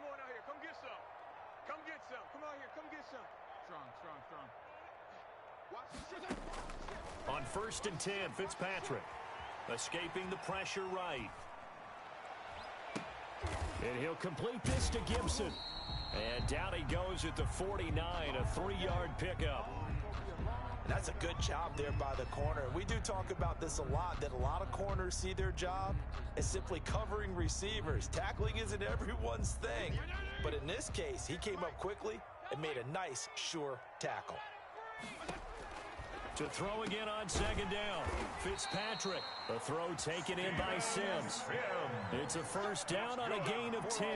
on out here. Come get some. Come get some. Come out here. Come get some. Strong. On 1st and 10, Fitzpatrick escaping the pressure right. And he'll complete this to Gibson. And down he goes at the 49, a 3-yard pickup. And that's a good job there by the corner. We do talk about this a lot, that a lot of corners see their job as simply covering receivers. Tackling isn't everyone's thing. But in this case, he came up quickly and made a nice, sure tackle. To throw again on 2nd down. Fitzpatrick. The throw taken in by Sims. It's a 1st down on a gain of 10.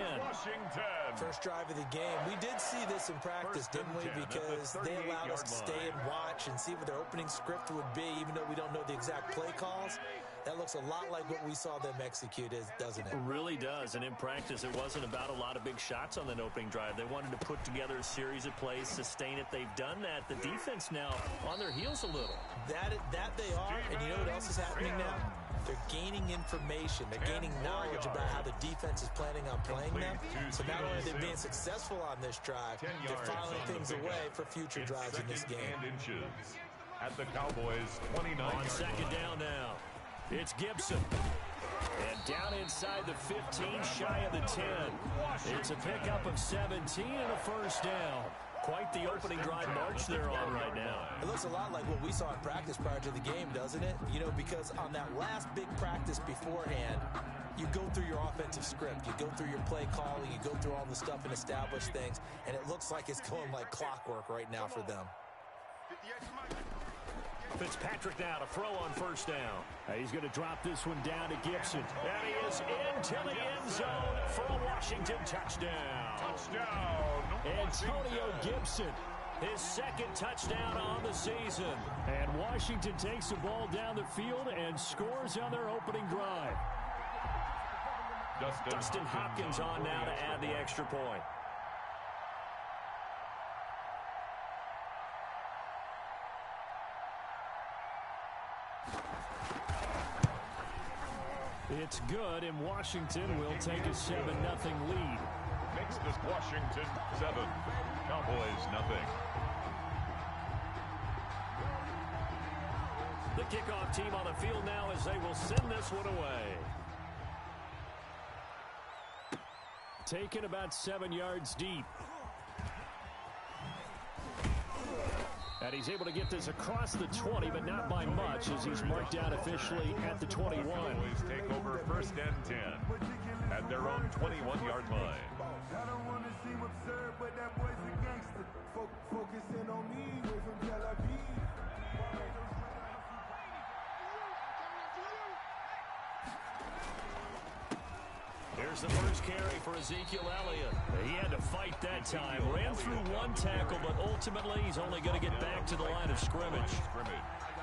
First drive of the game. We did see this in practice, didn't we? Because they allowed us to stay and watch and see what their opening script would be, even though we don't know the exact play calls. That looks a lot like what we saw them execute, doesn't it? It really does. And in practice, it wasn't about a lot of big shots on that opening drive. They wanted to put together a series of plays, sustain it. They've done that. The defense now on their heels a little. That they are. And you know what else is happening now? They're gaining information. They're gaining knowledge about how the defense is planning on playing them. So not only are they being successful on this drive, they're filing things away for future drives in this game. At the Cowboys' 29. On 2nd down now. It's Gibson. And down inside the 15, shy of the 10. It's a pickup of 17 and a 1st down. Quite the opening drive march they're on right now. It looks a lot like what we saw in practice prior to the game, doesn't it? You know, because on that last big practice beforehand, you go through your offensive script. You go through your play calling. You go through all the stuff and establish things. And it looks like it's going like clockwork right now for them. Fitzpatrick now to throw on 1st down. He's going to drop this one down to Gibson. And he is into the end zone for a Washington touchdown. Antonio Gibson, his 2nd touchdown on the season. And Washington takes the ball down the field and scores on their opening drive. Dustin Hopkins on now to add the extra point. It's good, and Washington will take a 7-0 lead. Makes this Washington 7, Cowboys 0. The kickoff team on the field now as they will send this one away. Taken about 7 yards deep. And he's able to get this across the 20, but not by much, as he's marked down officially at the 21. The Cowboys take over 1st and 10 at their own 21-yard line. I don't want to seem absurd, but that boy's a gangster. Focusing on me, way from Tel Aviv. Here's the first carry for Ezekiel Elliott. He had to fight that time. Ran through one tackle, but ultimately he's only going to get back to the line of scrimmage.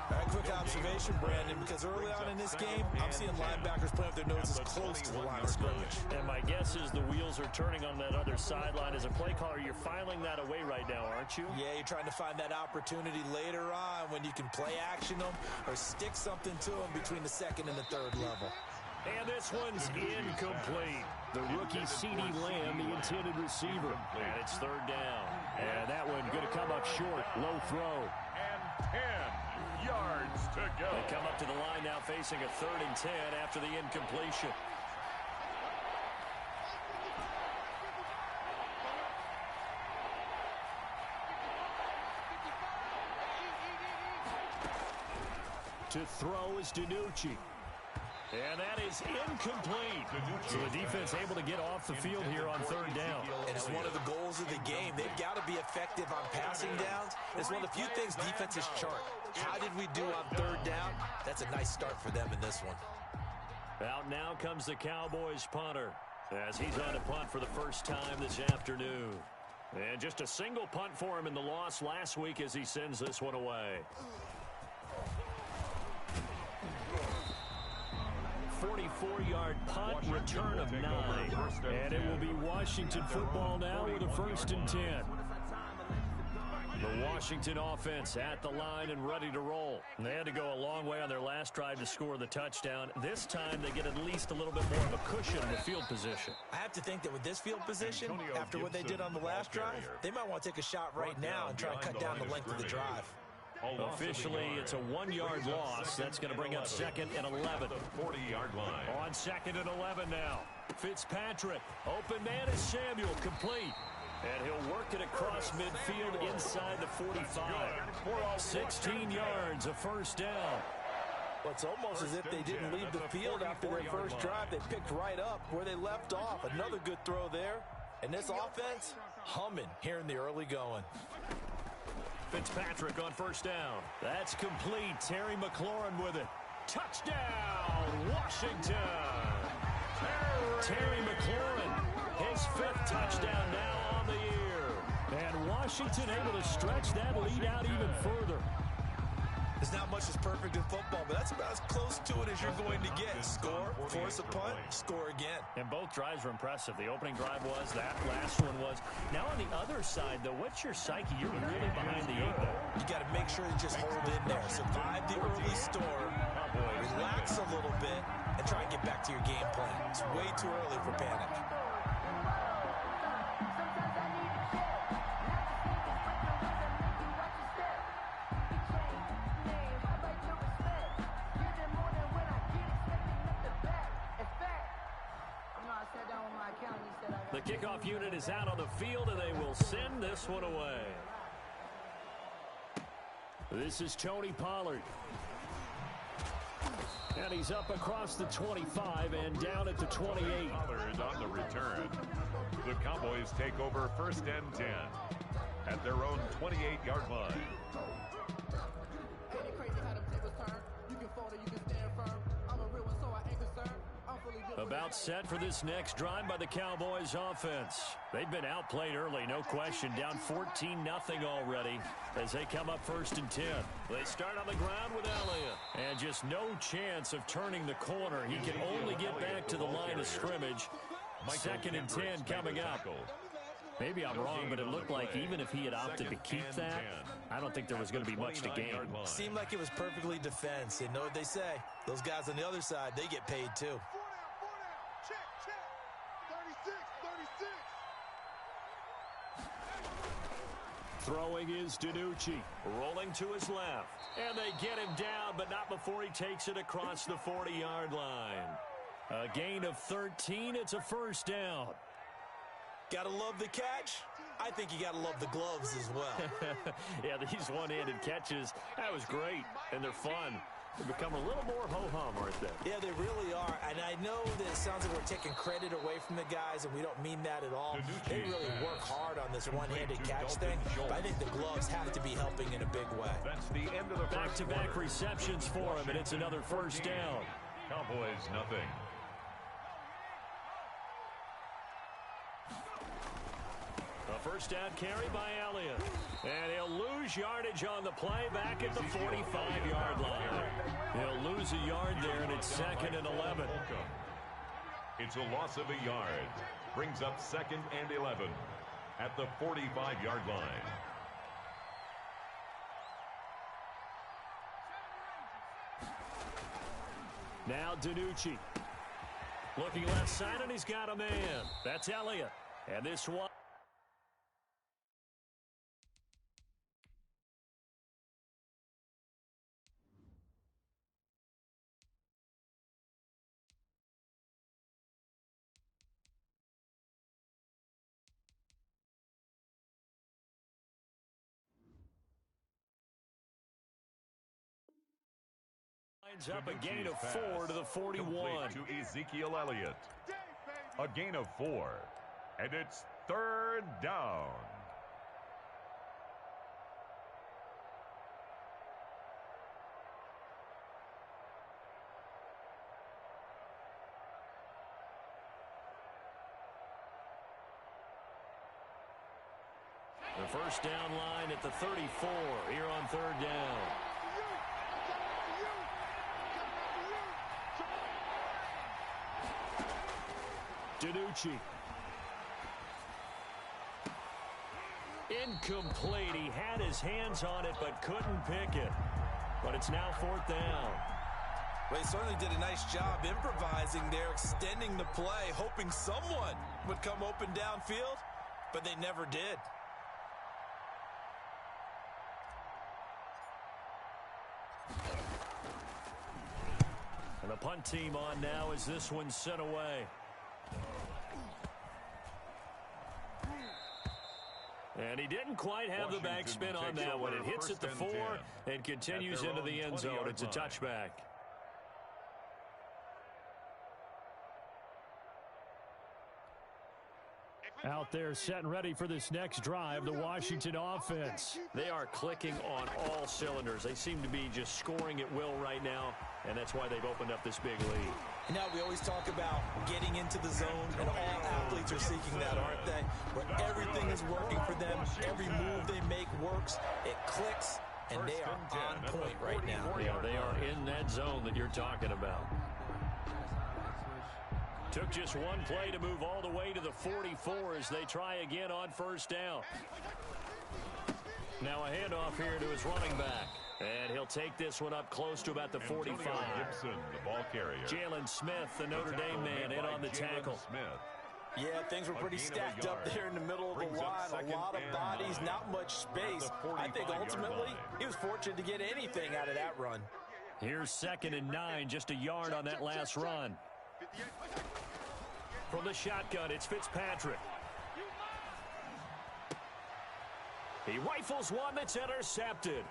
All right, quick observation, Brandon, because early on in this game, I'm seeing linebackers putting up their noses close to the line of scrimmage. And my guess is the wheels are turning on that other sideline. As a play caller, you're filing that away right now, aren't you? Yeah, you're trying to find that opportunity later on when you can play action them or stick something to them between the 2nd and the 3rd level. And this one's incomplete. The rookie C.D. Lamb, the intended receiver. And it's 3rd down. And that one going to come up short. Low throw. And 10 yards to go. They come up to the line now facing a 3rd and 10 after the incompletion. To throw is DiNucci. And that is incomplete. So the defense able to get off the field here on 3rd down. And it's one of the goals of the game. They've got to be effective on passing downs. It's one of the few things defenses chart. How did we do on 3rd down? That's a nice start for them in this one. Out now comes the Cowboys punter as he's on to punt for the first time this afternoon. And just a single punt for him in the loss last week as he sends this one away. 44-yard punt, return of 9. And it will be Washington football now with a 1st and 10. The Washington offense at the line and ready to roll. They had to go a long way on their last drive to score the touchdown. This time they get at least a little bit more of a cushion in the field position. I have to think that with this field position, after what they did on the last drive, they might want to take a shot right now and try and cut down the length of the drive. Officially, it's a 1-yard loss. That's going to bring up 2nd and 11. 40-yard line. On 2nd and 11 now. Fitzpatrick. Open man is Samuel. Complete. And he'll work it across midfield inside the 45. 16 yards, a first down. Well, it's almost as if they didn't leave the field after their first drive. They picked right up where they left off. Another good throw there. And this offense, humming here in the early going. Fitzpatrick on first down. That's complete. Terry McLaurin with it. Touchdown, Washington. Terry McLaurin, his 5th touchdown now on the year. And Washington able to stretch that lead out even further. There's not much that's perfect in football, but that's about as close to it as you're going to get. Score, force a punt, score again. And both drives were impressive. The opening drive was, that last one was. Now on the other side, though, what's your psyche? You're really behind the 8 ball. You got to make sure you just hold in there. Survive the early storm, relax a little bit, and try and get back to your game plan. It's way too early for panic. The kickoff unit is out on the field, and they will send this one away. This is Tony Pollard. And he's up across the 25 and down at the 28. Pollard on the return. The Cowboys take over 1st and 10 at their own 28-yard line. About set for this next drive by the Cowboys offense. They've been outplayed early, no question. Down 14-0 already as they come up 1st and 10. They start on the ground with Elliott. And just no chance of turning the corner. He can only get back to the line of scrimmage. 2nd and 10 coming up. Maybe I'm wrong, but it looked like even if he had opted to keep that, I don't think there was going to be much to gain. Seemed like it was perfectly defense. And know what they say. Those guys on the other side, they get paid too. Throwing is DiNucci, rolling to his left. And they get him down, but not before he takes it across the 40-yard line. A gain of 13, it's a first down. Gotta love the catch. I think you gotta love the gloves as well. Yeah, these one-handed catches, that was great, and they're fun. They become a little more ho-hum, aren't they? Yeah, they really are. And I know that it sounds like we're taking credit away from the guys, and we don't mean that at all. They really work hard on this one-handed catch thing. But I think the gloves have to be helping in a big way. That's the end of the back-to-back receptions for him, and it's another first down. Cowboys nothing. A first down carry by Elliott. And he'll lose yardage on the play back at the 45-yard line. He'll lose a yard there, and it's 2nd and 11. It's a loss of a yard. Brings up 2nd and 11 at the 45-yard line. Now DiNucci. Looking left side, and he's got a man. That's Elliott. And this one. Up a gain of 4 to the 41. To Ezekiel Elliott. A gain of 4. And it's 3rd down. The first down line at the 34 here on 3rd down. DiNucci. Incomplete. He had his hands on it but couldn't pick it. But it's now 4th down. Well, he certainly did a nice job improvising there, extending the play, hoping someone would come open downfield, but they never did. And the punt team on now as this one's sent away. And he didn't quite have the backspin on that one. It hits at the 4 and continues into the end zone. It's a touchback. Out there set and ready for this next drive, the Washington offense. They are clicking on all cylinders. They seem to be just scoring at will right now, and that's why they've opened up this big lead. Now, we always talk about getting into the zone, and all athletes are seeking that, aren't they? Where everything is working for them, every move they make works, it clicks, and they are on point right now. Yeah, they are in that zone that you're talking about. Took just one play to move all the way to the 44 as they try again on 1st down. Now a handoff here to his running back. And he'll take this one up close to about the 45. Gibson, the ball carrier. Jalen Smith, the Notre Dame man, in on the tackle. Yeah, things were pretty stacked up there in the middle of the line. A lot of bodies, not much space. I think ultimately he was fortunate to get anything out of that run. Here's 2nd and 9, just a yard on that last run. From the shotgun, it's Fitzpatrick. He rifles one that's intercepted.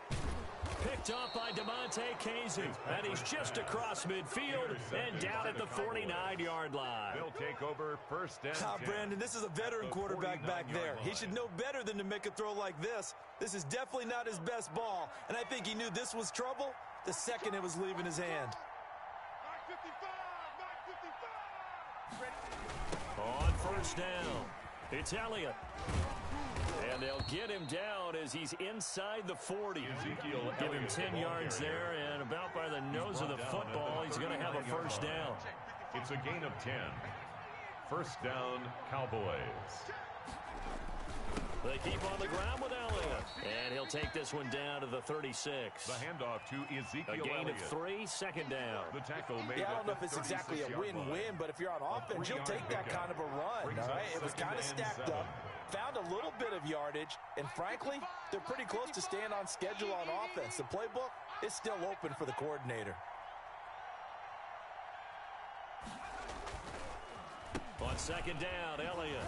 Picked up by DeMonte Casey. And he's just across midfield and down at the 49-yard line. They'll take over 1st and 10. Brandon, this is a veteran quarterback back there. He should know better than to make a throw like this. This is definitely not his best ball. And I think he knew this was trouble the second it was leaving his hand. On 1st down, it's Elliott. And they'll get him down as he's inside the 40. Give him 10 yards there, and about by the nose of the football, he's going to have a 1st down. It's a gain of 10. 1st down, Cowboys. They keep on the ground with Elliott. And he'll take this one down to the 36. The handoff to Ezekiel A gain Elliott. of 3, 2nd down. The tackle made. Yeah, I don't know if it's exactly a win-win, but if you're on offense, you'll take that kind of a run, all right? It was kind of stacked up. Found a little bit of yardage, and frankly, they're pretty close to staying on schedule on offense. The playbook is still open for the coordinator. On 2nd down, Elliott.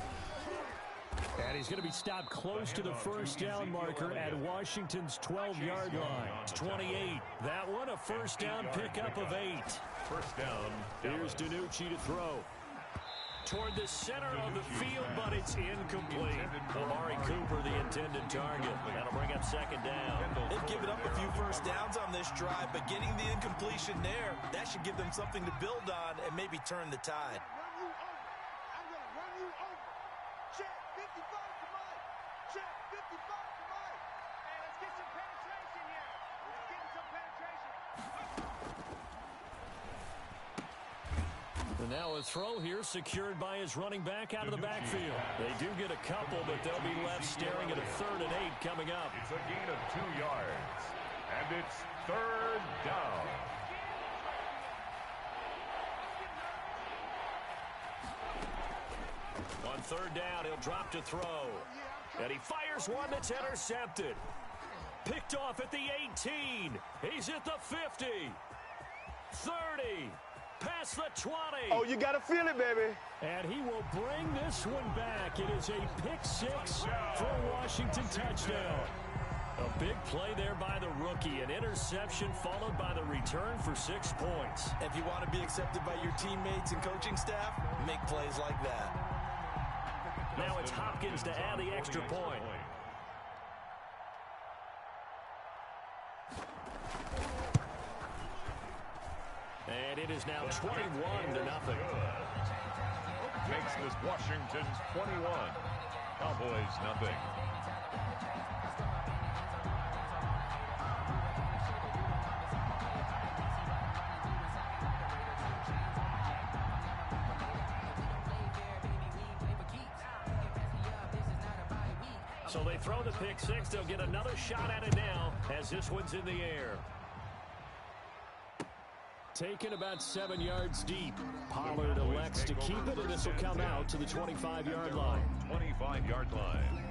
And he's going to be stopped close to the 1st down marker at Washington's 12-yard line. It's 28. That one, a 1st down pickup of 8. 1st down. Here's DiNucci to throw. Toward the center of the field, but it's incomplete. Amari Cooper, the intended target. That'll bring up 2nd down. They've given up a few 1st downs on this drive, but getting the incompletion there, that should give them something to build on and maybe turn the tide. And now a throw here secured by his running back out of the backfield. They do get a couple, but they'll be left staring at a 3rd and 8 coming up. It's a gain of 2 yards. And it's 3rd down. On 3rd down, he'll drop to throw. And he fires one that's intercepted. Picked off at the 18. He's at the 50. 30. Past the 20. Oh, you got to feel it, baby. And he will bring this one back. It is a pick 6 for a Washington touchdown. A big play there by the rookie. An interception followed by the return for 6 points. If you want to be accepted by your teammates and coaching staff, make plays like that. Now it's Hopkins to add the extra point. And it is now 21-0. Makes this Washington's 21. Cowboys nothing. So they throw the pick six. They'll get another shot at it now as this one's in the air. Taken about 7 yards deep. Pollard elects to keep it, and this will come out to the 25-yard line. 25-yard line.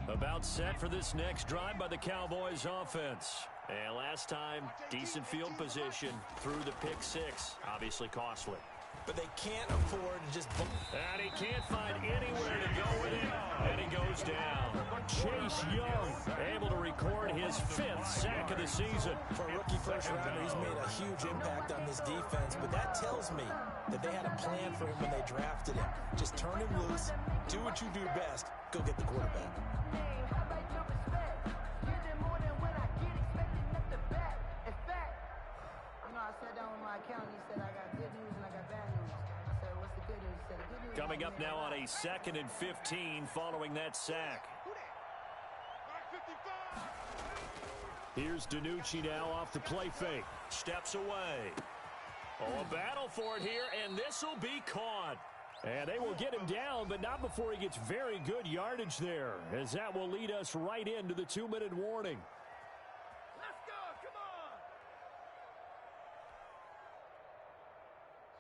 About set for this next drive by the Cowboys offense. And last time, decent field position through the pick six. Obviously costly. But they can't afford to just... And he can't find anywhere to go with it. And he goes down. Chase Young able to record his 5th sack of the season. For a rookie first-rounder, he's made a huge impact on this defense. But that tells me that they had a plan for him when they drafted him. Just turn him loose, do what you do best, go get the quarterback. Coming up now on a 2nd and 15 following that sack. Here's DiNucci now off the play fake. Steps away. Oh, a battle for it here, and this will be caught. And they will get him down, but not before he gets very good yardage there, as that will lead us right into the 2-minute warning.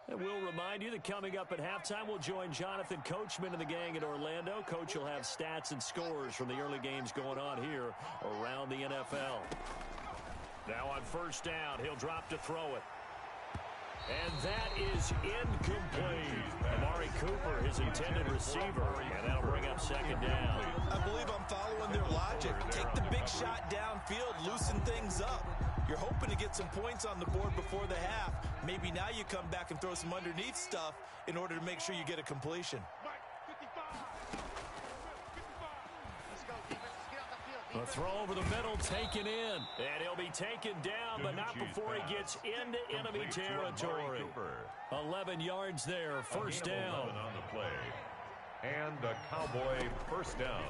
And we'll remind you that coming up at halftime, we'll join Jonathan Coachman and the gang in Orlando. Coach will have stats and scores from the early games going on here around the NFL. Now on first down, he'll drop to throw it. And that is incomplete. Amari Cooper, his intended receiver, and that'll bring up 2nd down. I believe I'm following their logic. Take the big shot downfield, loosen things up. You're hoping to get some points on the board before the half. Maybe now you come back and throw some underneath stuff in order to make sure you get a completion. A throw over the middle, taken in. And he'll be taken down, but not before he gets into enemy territory. 11 yards there, first down. On the play. And a Cowboy first down.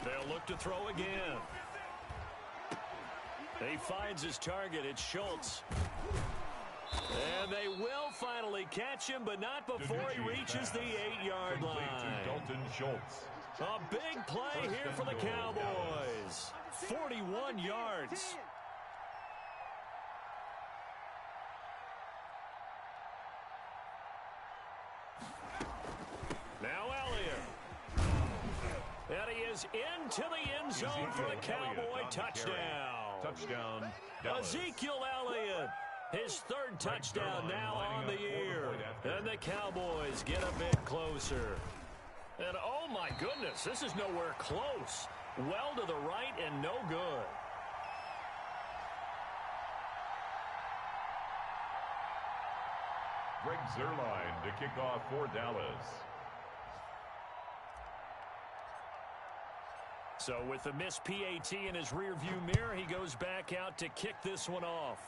They'll look to throw again. He finds his target. It's Schultz. And they will finally catch him, but not before he reaches the 8-yard line. Dalton Schultz. A big play here for the Cowboys. 41 yards. Now Elliott. And he is into the end zone for the Cowboy touchdown. Touchdown, Dallas. Ezekiel Elliott. His 3rd touchdown now on the year. And the Cowboys get a bit closer. And oh my goodness, this is nowhere close. Well to the right and no good. Greg Zuerlein to kick off for Dallas. So with the missed PAT in his rearview mirror, he goes back out to kick this one off.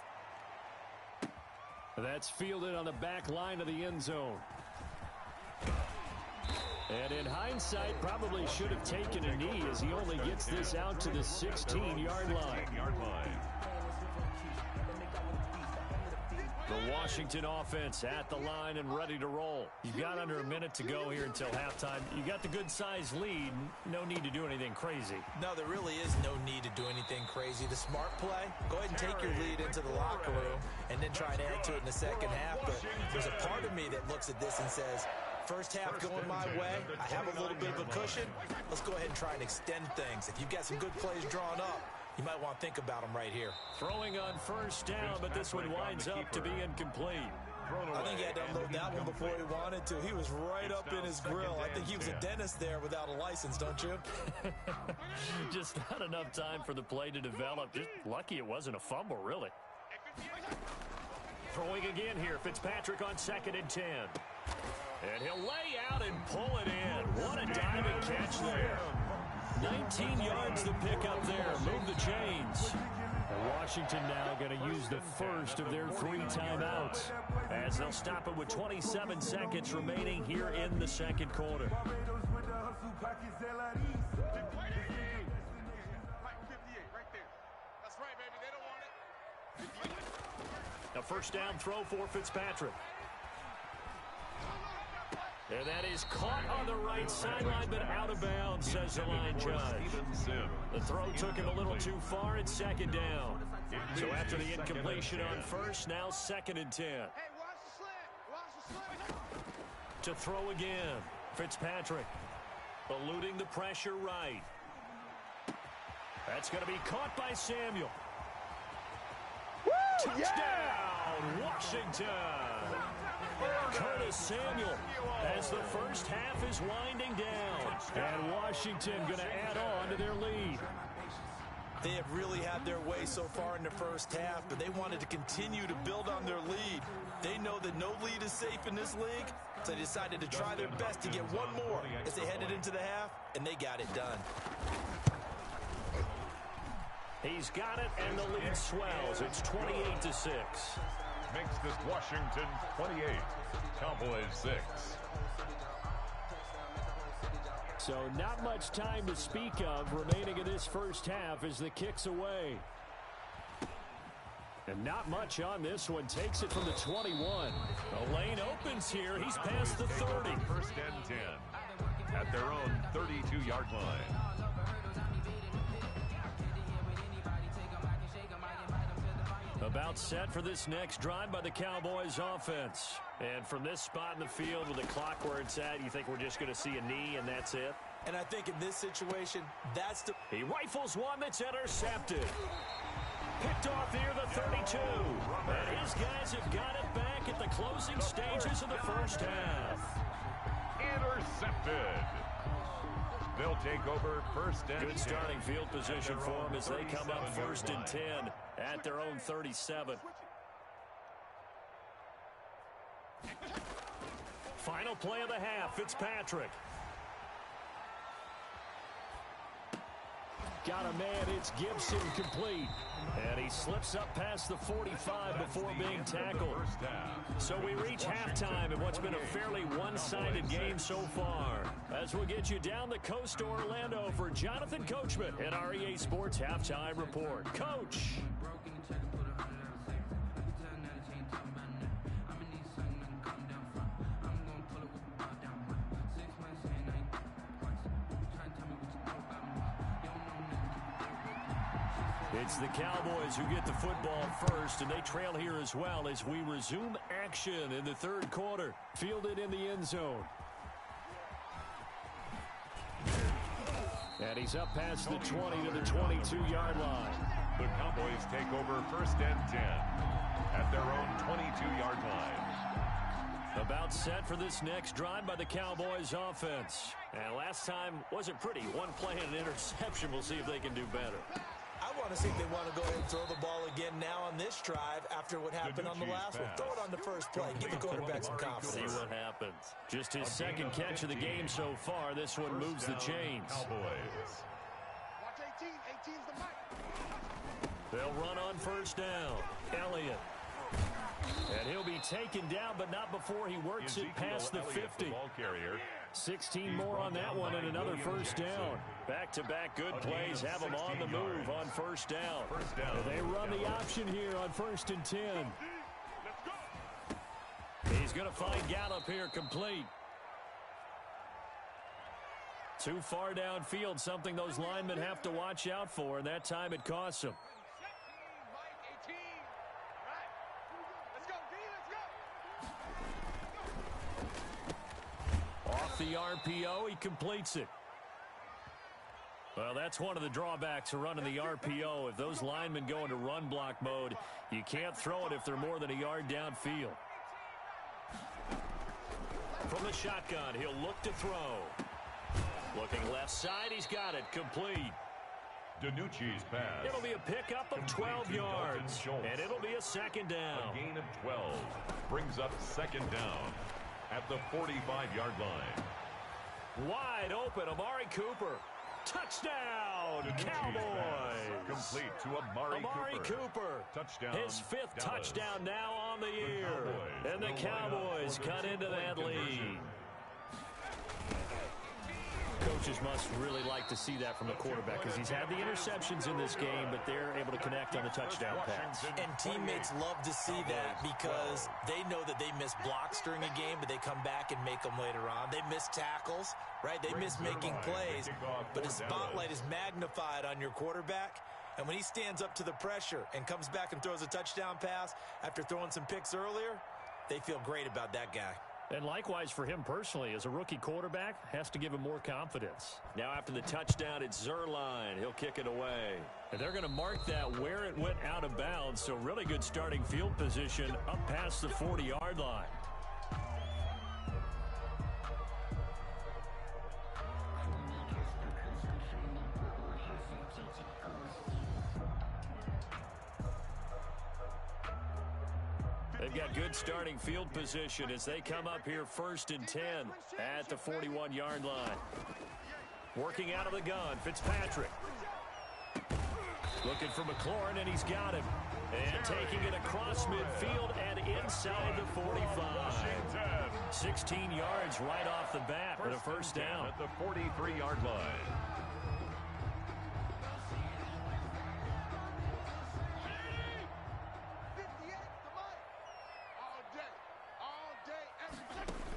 That's fielded on the back line of the end zone. And in hindsight, probably should have taken a knee as he only gets this out to the 16-yard line. The Washington offense at the line and ready to roll. You've got under a minute to go here until halftime. You got the good-sized lead. No need to do anything crazy. No, there really is no need to do anything crazy. The smart play, go ahead and take your lead into the locker room and then try and add to it in the second half. But there's a part of me that looks at this and says, first half going my way, I have a little bit of a cushion. Let's go ahead and try and extend things. If you've got some good plays drawn up, you might want to think about them right here. Throwing on first down, but this one winds up to be incomplete. I think he had to unload that one before he wanted to. He was right up in his grill. I think he was a dentist there without a license, don't you? Just not enough time for the play to develop. Just lucky it wasn't a fumble, really. Throwing again here. Fitzpatrick on 2nd and 10. And he'll lay out and pull it in. What a diving catch there. 19 yards to pick up there. Move the chains. Washington now going to use the first of their 3 timeouts as they'll stop it with 27 seconds remaining here in the second quarter. A first down throw for Fitzpatrick. And that is caught on the right sideline, but out of bounds, says the line judge. The throw took him a little too far. It's second down. So after the incompletion on first, now 2nd and 10. Hey, watch the slant. Watch the slant. To throw again. Fitzpatrick eluding the pressure right. That's going to be caught by Samuel. Woo, Touchdown, Washington. Curtis Samuel as the first half is winding down. And Washington going to add on to their lead. They have really had their way so far in the first half, but they wanted to continue to build on their lead. They know that no lead is safe in this league, so they decided to try their best to get one more as they headed into the half, and they got it done. He's got it, and the lead swells. It's 28-6. Makes this Washington 28, Cowboys 6. So not much time to speak of remaining in this first half as the kick's away. And not much on this one. Takes it from the 21. The lane opens here. He's past the 30. First and 10 at their own 32-yard line. About set for this next drive by the Cowboys offense. And from this spot in the field with the clock where it's at, you think we're just going to see a knee and that's it? And I think in this situation, that's the... He rifles one that's intercepted. Picked off near the 32. And his guys have got it back at the closing stages of the first half. Intercepted. They'll take over first and 10. Good starting field position for them as they come up first and 10 at their own 37. Final play of the half, Fitzpatrick. Got a man, it's Gibson complete. And he slips up past the 45 before being tackled. So we reach halftime in what's been a fairly one-sided game so far. As we'll get you down the coast to Orlando for Jonathan Coachman and our EA Sports Halftime Report. Coach! It's the Cowboys who get the football first, and they trail here as well as we resume action in the third quarter. Fielded in the end zone. And he's up past the 20 to the 22-yard line. The Cowboys take over first and 10 at their own 22-yard line. About set for this next drive by the Cowboys offense. And last time wasn't pretty. One play and an interception. We'll see if they can do better. I want to see if they want to go ahead and throw the ball again now on this drive after what happened on the last one. Throw it on the first play. Give the quarterback some confidence. See what happens. Just his second catch of the game so far. This one moves the chains. Cowboys. Watch 18. 18's the mic. They'll run on first down. Elliott. And he'll be taken down, but not before he works it past the 50. Ball carrier. 16 more on that one and another first down. Back-to-back good plays have them on the move on first down. They run the option here on first and 10. He's going to find Gallup here complete. Too far downfield, something those linemen have to watch out for, and that time it costs them. Off the RPO, he completes it. Well, that's one of the drawbacks of running the RPO. If those linemen go into run block mode, you can't throw it if they're more than a yard downfield. From the shotgun, he'll look to throw. Looking left side, he's got it, complete. DiNucci's pass. It'll be a pickup of 12 yards, and it'll be a second down. A gain of 12 brings up second down at the 45-yard line. Wide open, Amari Cooper. Touchdown, Cowboys! Complete to Amari Cooper. Touchdown. His fifth Dallas. touchdown now on the year. And the Cowboys cut into that lead. Coaches must really like to see that from the quarterback because he's had the interceptions in this game, but they're able to connect on the touchdown pass. And teammates love to see that because they know that they miss blocks during a game, but they come back and make them later on. They miss tackles, right? They miss making plays, but the spotlight is magnified on your quarterback. And when he stands up to the pressure and comes back and throws a touchdown pass after throwing some picks earlier, they feel great about that guy. And likewise for him personally, as a rookie quarterback, has to give him more confidence. Now after the touchdown, it's Zerline. He'll kick it away. And they're going to mark that where it went out of bounds, so really good starting field position up past the 40-yard line. They've got good starting field position as they come up here 1st and 10 at the 41-yard line. Working out of the gun, Fitzpatrick. Looking for McLaurin, and he's got him. And taking it across midfield and inside the 45. 16 yards right off the bat for the first down. At the 43-yard line.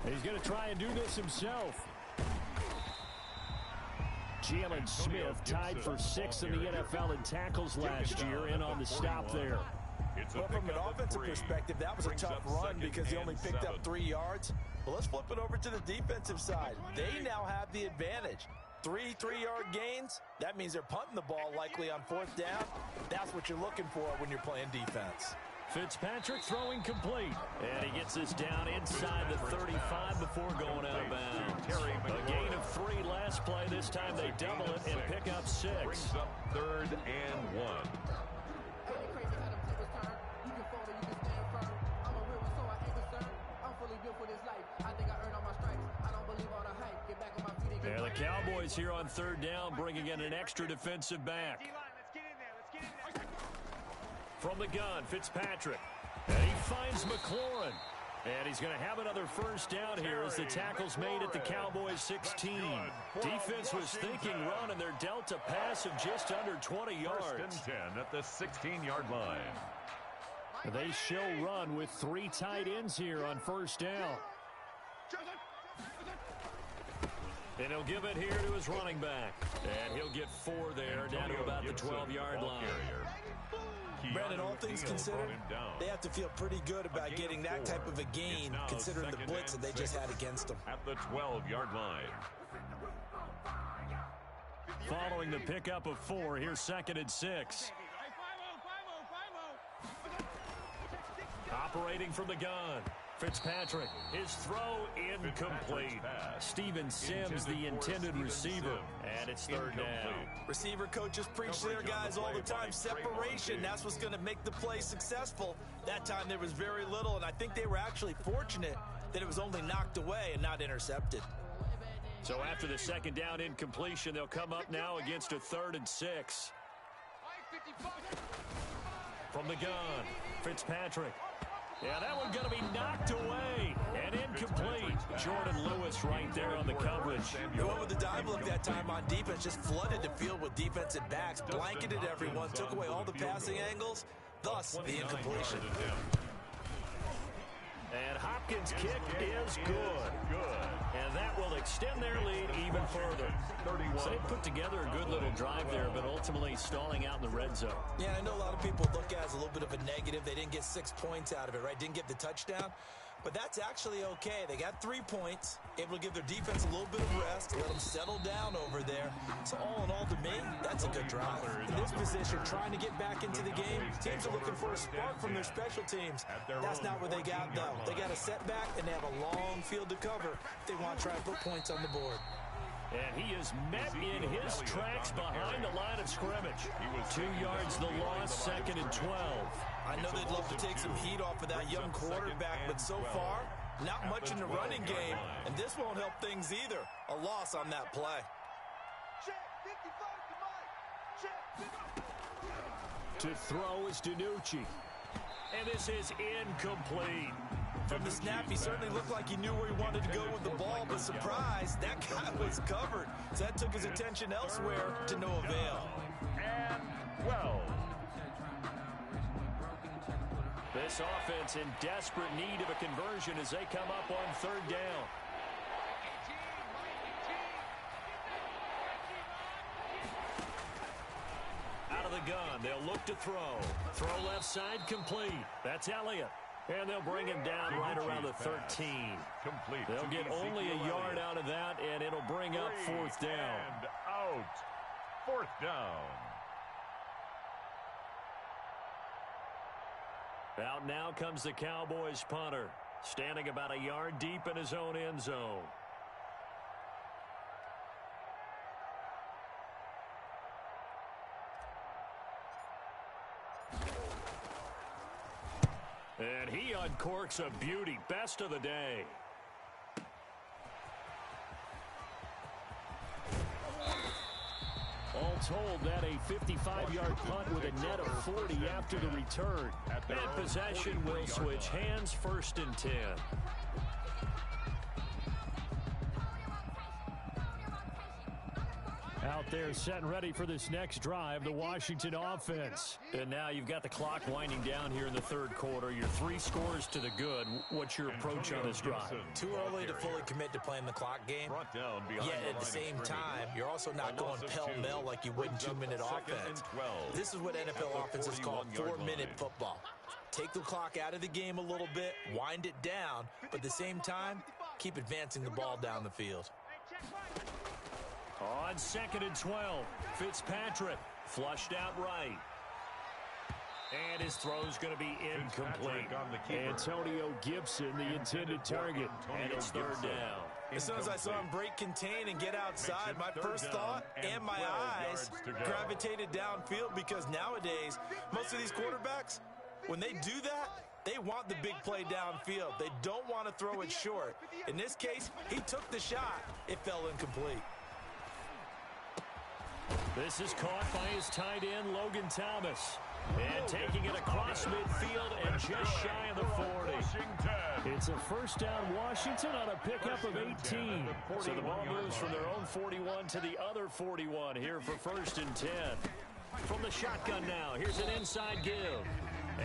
He's going to try and do this himself. Jalen Smith tied for 6th in the NFL in tackles last year, in on the stop there. Well, from an offensive perspective, that was a tough run because he only picked up 3 yards. Well, let's flip it over to the defensive side. They now have the advantage. 3 3-yard gains, that means they're punting the ball likely on 4th down. That's what you're looking for when you're playing defense. Fitzpatrick throwing complete. And he gets this down inside the 35 before going out of bounds. A gain of 3 last play. This time they double it and pick up 6. Brings up 3rd and 1. There the Cowboys here on 3rd down, bringing in an extra defensive back. From the gun, Fitzpatrick. And he finds McLaurin. And he's going to have another first down here as the tackle's made at the Cowboys 16. Defense was thinking run, and they're dealt a pass of just under 20 yards. 1st and 10 at the 16-yard line. They show run with 3 tight ends here on 1st down. And he'll give it here to his running back. And he'll get 4 there, down to about the 12-yard line. Brandon, all things considered, they have to feel pretty good about getting that type of a gain, considering the blitz that they just had against them. At the 12-yard line. Following the pickup of 4, here's 2nd and 6. Operating from the gun. Fitzpatrick, his throw incomplete. Steven Sims, the intended receiver, and it's 3rd down. Receiver coaches preach to their guys all the time. Separation, that's what's going to make the play successful. That time there was very little, and I think they were actually fortunate that it was only knocked away and not intercepted. So after the 2nd down incompletion, they'll come up now against a 3rd and 6. From the gun, Fitzpatrick. Yeah, that one's going to be knocked away and incomplete. Jordan Lewis right there on the coverage. The one with the dive look that time on defense just flooded the field with defensive backs, blanketed everyone, took away all the passing angles, thus the incompletion. And Hopkins' kick is good. And that will extend their lead even further. So they put together a good little drive there, but ultimately stalling out in the red zone. Yeah, I know a lot of people look at it as a little bit of a negative. They didn't get 6 points out of it, right? Didn't get the touchdown. But that's actually okay. They got 3 points, able to give their defense a little bit of rest, let them settle down over there. So all in all, to me, that's a good drive. In this position, trying to get back into the game, teams are looking for a spark from their special teams. That's not what they got, though. They got a setback, and they have a long field to cover if they want to try and put points on the board. And he is met in his tracks behind the line of scrimmage. 2 yards the loss, 2nd and 12. I know they'd love to take some heat off of that young quarterback, but so far, not much in the running game, and this won't help things either. A loss on that play. To throw is DiNucci. And this is incomplete. From the snap, he certainly looked like he knew where he wanted to go with the ball, but surprise, that guy was covered. So that took his attention elsewhere to no avail. And 12. This offense in desperate need of a conversion as they come up on third down. Out of the gun, they'll look to throw. Throw left side, complete. That's Elliott. And they'll bring him down right around the 13. Complete. They'll get only a yard out of that, and it'll bring up fourth down. And out. Fourth down. Out now comes the Cowboys punter, standing about a yard deep in his own end zone. And he uncorks a beauty. Best of the day. All told, that a 55-yard punt with a net of 40 after the return. And possession will switch hands, 1st and 10. Out there set and ready for this next drive, the Washington offense. And now you've got the clock winding down here in the third quarter. Your 3 scores to the good. What's your approach on this drive? Too early to fully commit to playing the clock game. Yet at the same time, you're also not going pell-mell like you would in 2-minute offense. This is what NFL offenses call 4-minute football. Take the clock out of the game a little bit, wind it down, but at the same time, keep advancing the ball down the field. On 2nd and 12, Fitzpatrick flushed out right. And his throw's going to be incomplete. Antonio Gibson, the intended target, and it's third down. As soon as I saw him break contain and get outside, my first thought and my eyes gravitated downfield, because nowadays, most of these quarterbacks, when they do that, they want the big play downfield. They don't want to throw it short. In this case, he took the shot. It fell incomplete. This is caught by his tight end, Logan Thomas. And taking it across midfield and just shy of the 40. It's a first down Washington on a pickup of 18. So the ball moves from their own 41 to the other 41 here for 1st and 10. From the shotgun now, here's an inside give.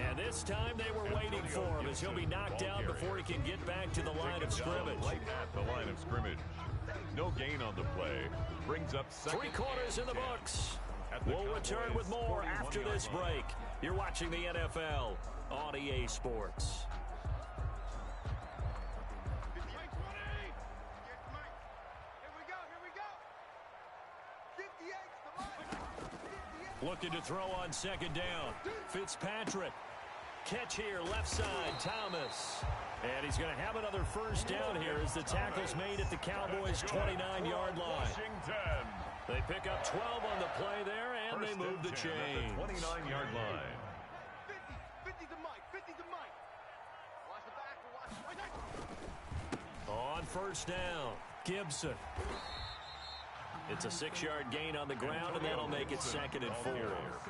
And this time they were waiting for him as he'll be knocked down before he can get back to the line of scrimmage. Right at the line of scrimmage. No gain on the play. Brings up 3 quarters in the books. We'll return with more after this break. You're watching the NFL on EA Sports. Looking to throw on 2nd down. Fitzpatrick. Catch here, left side, Thomas. And he's going to have another first down here as the tackle's made at the Cowboys' 29-yard line. They pick up 12 on the play there, and they move the chains. 29-yard line. 50 to Mike. 50 to Mike. Watch the back. On 1st down, Gibson. It's a 6-yard gain on the ground, and that'll make it 2nd and 4.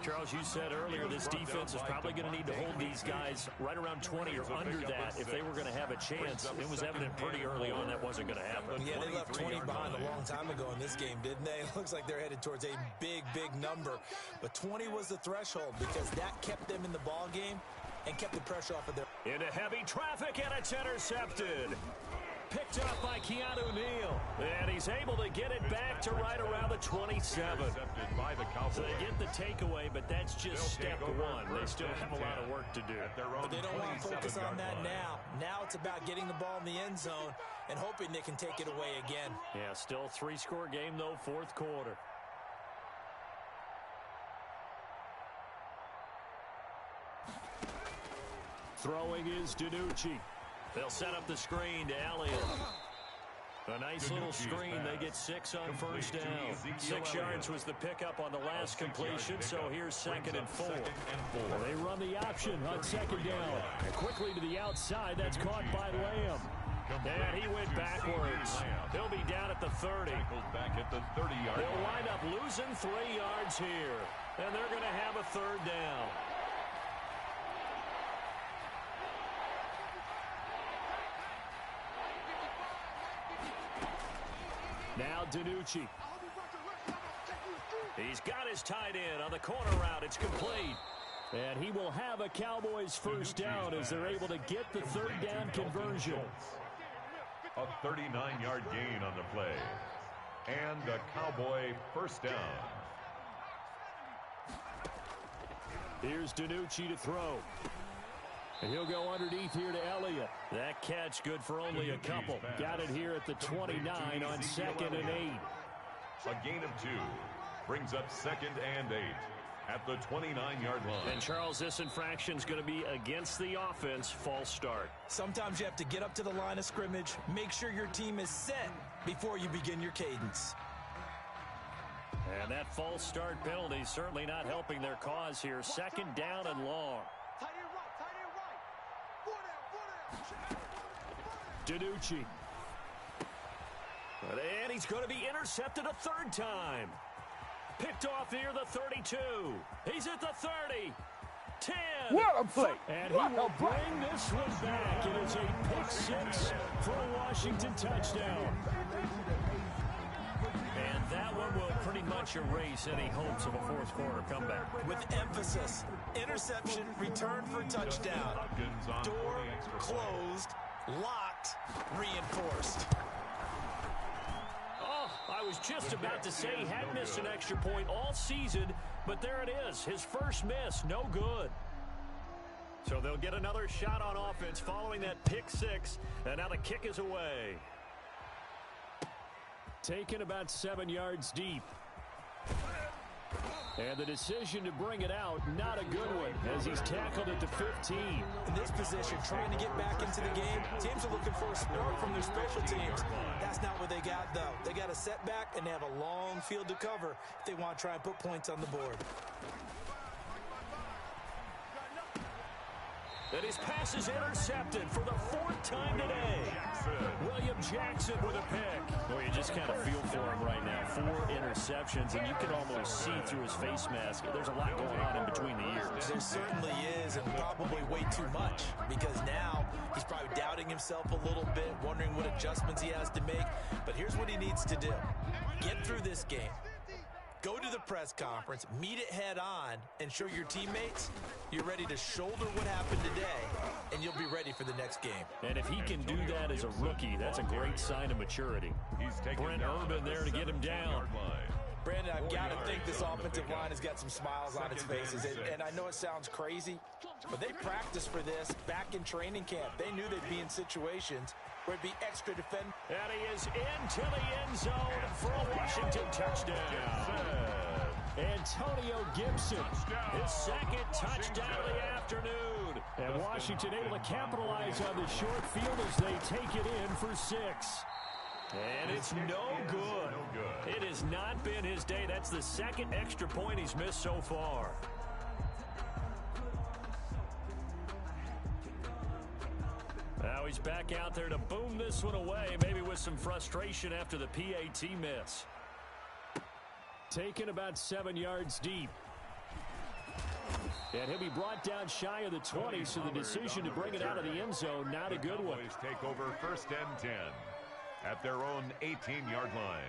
Charles, you said earlier this defense is probably going to need to hold these guys right around 20 or under that if they were going to have a chance. It was evident pretty early on that wasn't going to happen. Yeah, they left 20 behind a long time ago in this game, didn't they? It looks like they're headed towards a big, big number. But 20 was the threshold because that kept them in the ball game and kept the pressure off of their... Into heavy traffic, and it's intercepted. Picked up by Keanu Neal. And he's able to get it back to right around the 27. So they get the takeaway, but that's just step 1. They still have a lot of work to do. But they don't want to focus on that now. Now it's about getting the ball in the end zone and hoping they can take it away again. Yeah, still 3-score game, though, 4th quarter. Throwing is DiNucci. They'll set up the screen to Elliott. A nice little screen. They get 6 on 1st down. 6 yards was the pickup on the last completion, so here's 2nd and 4. They run the option on 2nd down. And quickly to the outside. That's caught by Lamb. And he went backwards. He'll be down at the 30. They'll wind up losing 3 yards here. And they're going to have a 3rd down. Now DiNucci. He's got his tight end on the corner route. It's complete. And he will have a Cowboys first down as they're able to get the third down conversion. A 39-yard gain on the play. And a Cowboy first down. Here's DiNucci to throw. And he'll go underneath here to Elliott. That catch good for only a couple. Got it here at the 29 on 2nd and 8. A gain of 2. Brings up 2nd and 8 at the 29-yard line. And Charles, this infraction's going to be against the offense. False start. Sometimes you have to get up to the line of scrimmage, make sure your team is set before you begin your cadence. And that false start penalty is certainly not helping their cause here. 2nd down and long. DiNucci. And he's going to be intercepted a 3rd time. Picked off near the 32. He's at the 30. 10. What a play. And he will bring this one back. It is a pick 6 for a Washington touchdown. And that one will pretty much erase any hopes of a fourth quarter comeback. With emphasis, interception, return for touchdown. Door closed, locked, reinforced. I was just about to say he had missed an extra point all season, but there it is. His first miss, no good. So they'll get another shot on offense following that pick 6, and now the kick is away. Taken about 7 yards deep. And the decision to bring it out, not a good one, as he's tackled at the 15. In this position, trying to get back into the game, teams are looking for a spark from their special teams. That's not what they got, though. They got a setback, and they have a long field to cover if they want to try and put points on the board. And his pass is intercepted for the 4th time today. William Jackson with a pick. Well, you just kind of feel for him right now. 4 interceptions, and you can almost see through his face mask. There's a lot going on in between the ears. There certainly is, and probably way too much, because now he's probably doubting himself a little bit, wondering what adjustments he has to make. But here's what he needs to do. Get through this game. Go to the press conference, meet it head on, and show your teammates you're ready to shoulder what happened today, and you'll be ready for the next game. And if he can do that as a rookie, that's a great sign of maturity. Brent Urban there to get him down. Brandon, I've got to think this offensive line has got some smiles on its faces. And I know it sounds crazy, but they practiced for this back in training camp. They knew they'd be in situations where it'd be extra defend. And he is into the end zone for a Washington touchdown. Antonio Gibson, his 2nd touchdown of the afternoon. And Washington able to capitalize on the short field as they take it in for 6. And it's no good. It has not been his day. That's the 2nd extra point he's missed so far. Now he's back out there to boom this one away, maybe with some frustration after the PAT miss. Taken about 7 yards deep. And he'll be brought down shy of the 20, so the decision to bring it out of the end zone, not a good one. The Cowboys take over 1st and 10 at their own 18-yard line.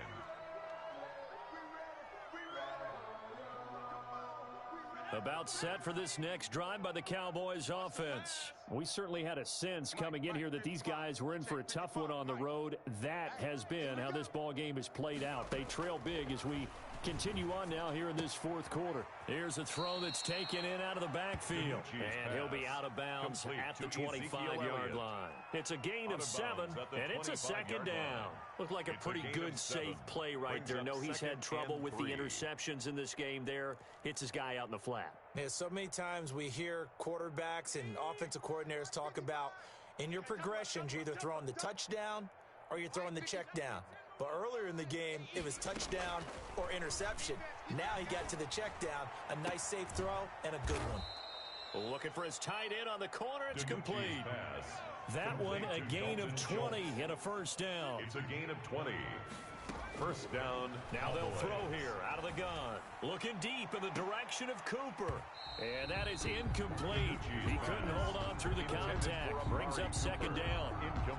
About set for this next drive by the Cowboys offense. We certainly had a sense coming in here that these guys were in for a tough one on the road. That has been how this ball game has played out. They trail big as we continue on now here in this 4th quarter. Here's a throw that's taken in out of the backfield. And he'll be out of bounds at the 25-yard line. It's a gain of 7, and it's a 2nd down. Looked like a pretty good, safe play right there. No, he's had trouble with the interceptions in this game there. Hits his guy out in the flat. Yeah, so many times we hear quarterbacks and offensive coordinators talk about in your progressions, you're either throwing the touchdown or you're throwing the check down. But earlier in the game, it was touchdown or interception. Now he got to the check down, a nice safe throw, and a good one. Looking for his tight end on the corner. It's complete. That one, a gain of 20 and a first down. It's a gain of 20. First down. Now they'll throw here out of the gun. Looking deep in the direction of Cooper. And that is incomplete. He couldn't hold on through the contact. Brings up second down.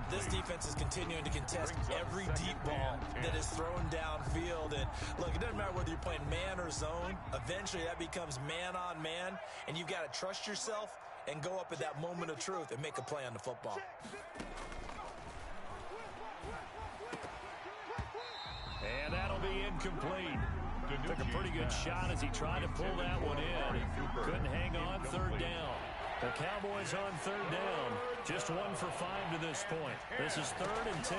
This defense is continuing to contest every deep ball that is thrown downfield. And look, it doesn't matter whether you're playing man or zone. Eventually that becomes man on man. And you've got to trust yourself and go up at that moment of truth and make a play on the football. And that'll be incomplete. Took a pretty good shot as he tried to pull that one in. Couldn't hang on third down. The Cowboys on third down. Just 1 for 5 to this point. This is 3rd and 10.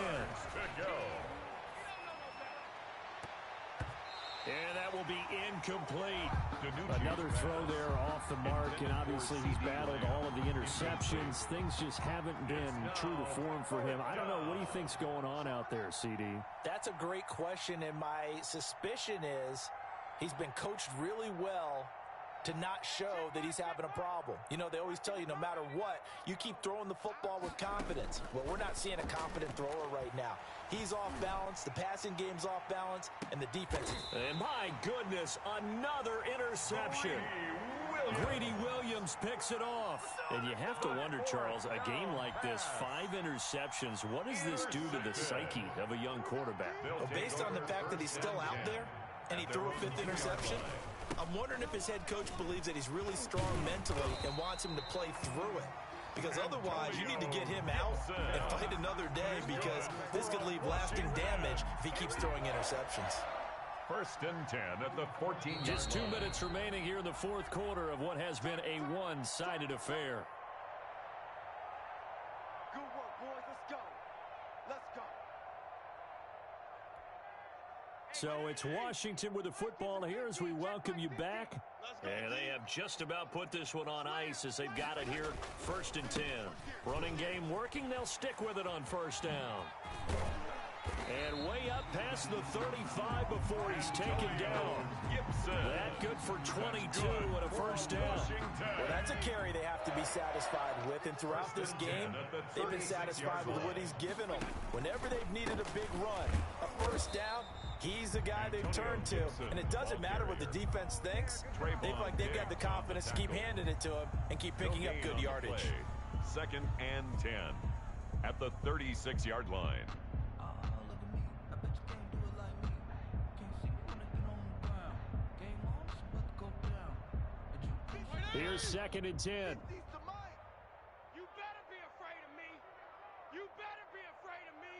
And that will be incomplete. Another throw there off the mark, and obviously he's battled all of the interceptions. Things just haven't been true to form for him. I don't know. What do you think's going on out there, CD? That's a great question, and my suspicion is he's been coached really well to not show that he's having a problem. You know, they always tell you no matter what, you keep throwing the football with confidence. Well, we're not seeing a confident thrower right now. He's off balance, the passing game's off balance, and the defense is... And my goodness, another interception. Greedy Williams picks it off. And you have to wonder, Charles, a game like this, 5 interceptions, what does this do to the psyche of a young quarterback? Well, based on the fact that he's still out there and he threw a 5th interception, I'm wondering if his head coach believes that he's really strong mentally and wants him to play through it. Because otherwise, you need to get him out and fight another day, because this could leave lasting damage if he keeps throwing interceptions. 1st and 10 at the 14. Just 2 minutes remaining here in the 4th quarter of what has been a one-sided affair. Good work, boys. Let's go. Let's go. So it's Washington with the football here as we welcome you back. And they have just about put this one on ice as they've got it here. 1st and 10. Running game working. They'll stick with it on 1st down. And way up past the 35 before he's taken down. That good for 22 and a 1st down. Well, that's a carry they have to be satisfied with. And throughout this game, they've been satisfied with what he's given them. Whenever they've needed a big run, a 1st down, he's the guy they've turned to. And it doesn't matter what the defense thinks. They feel like they've got the confidence to keep handing it to him and keep picking up good yardage. 2nd and 10 at the 36-yard line. Here's 2nd and 10. You better be afraid of me. You better be afraid of me.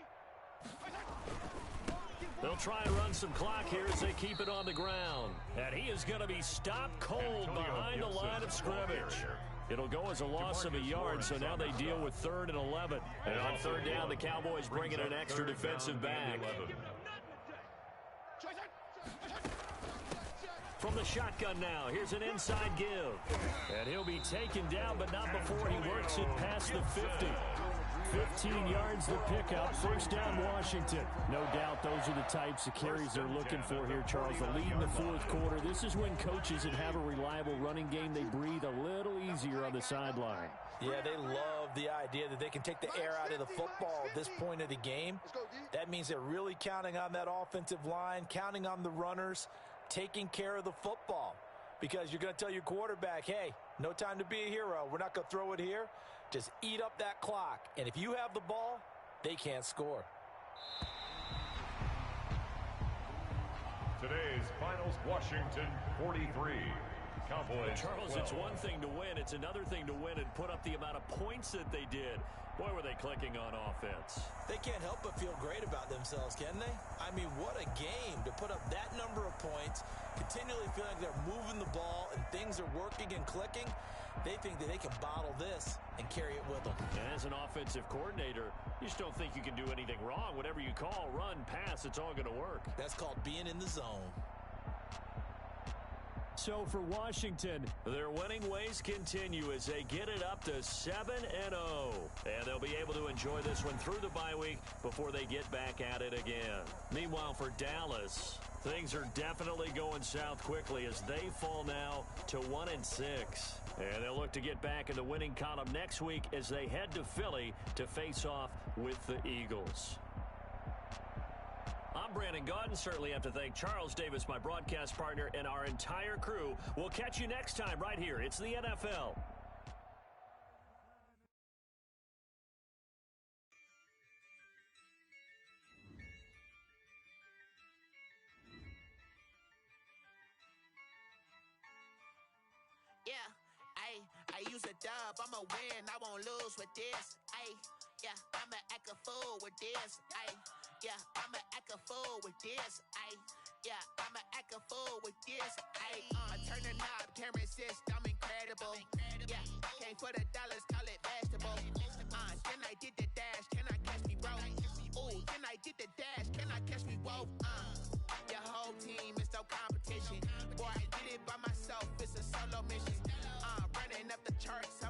They'll try and run some clock here as they keep it on the ground. And he is going to be stopped cold behind the line of scrimmage. It'll go as a loss of a yard, so now they deal with 3rd and 11. And on 3rd down, the Cowboys bring in an extra defensive back. From the shotgun now, here's an inside give. And he'll be taken down, but not before he works it past the 50. 15 yards the pickup. 1st down, Washington. No doubt those are the types of carries they're looking for here, Charles. The lead in the 4th quarter. This is when coaches that have a reliable running game, they breathe a little easier on the sideline. Yeah, they love the idea that they can take the air out of the football at this point of the game. That means they're really counting on that offensive line, counting on the runners, taking care of the football, because you're going to tell your quarterback, hey, no time to be a hero. We're not going to throw it here. Just eat up that clock. And if you have the ball, they can't score. Today's finals, Washington 43. Cowboys. Charles, 12. it's one thing to win. It's another thing to win and put up the amount of points that they did. Boy, were they clicking on offense. They can't help but feel great about themselves, can they? I mean, what a game to put up that number of points, continually feeling like they're moving the ball and things are working and clicking. They think that they can bottle this and carry it with them. And as an offensive coordinator, you just don't think you can do anything wrong. Whatever you call, run, pass, it's all going to work. That's called being in the zone. So for Washington, their winning ways continue as they get it up to 7-0. And they'll be able to enjoy this one through the bye week before they get back at it again. Meanwhile, for Dallas, things are definitely going south quickly as they fall now to 1-6. And they'll look to get back in the winning column next week as they head to Philly to face off with the Eagles. I'm Brandon Gaudin. Certainly have to thank Charles Davis, my broadcast partner, and our entire crew. We'll catch you next time right here. It's the NFL. Yeah, I use a dub, I'ma win, I won't lose with this. Yeah, I'ma act a fool with this. Yeah, I'ma act a fool with this. Yeah, I'ma act a fool with this. I turn the knob, can't resist, I'm incredible. Yeah, came for the dollars, call it vegetable. Then I did the dash, can I catch me, bro? Ooh, then I did the dash, can I catch me, whoa? Your whole team is no competition. Boy, I did it by myself, it's a solo mission. Running up the charts.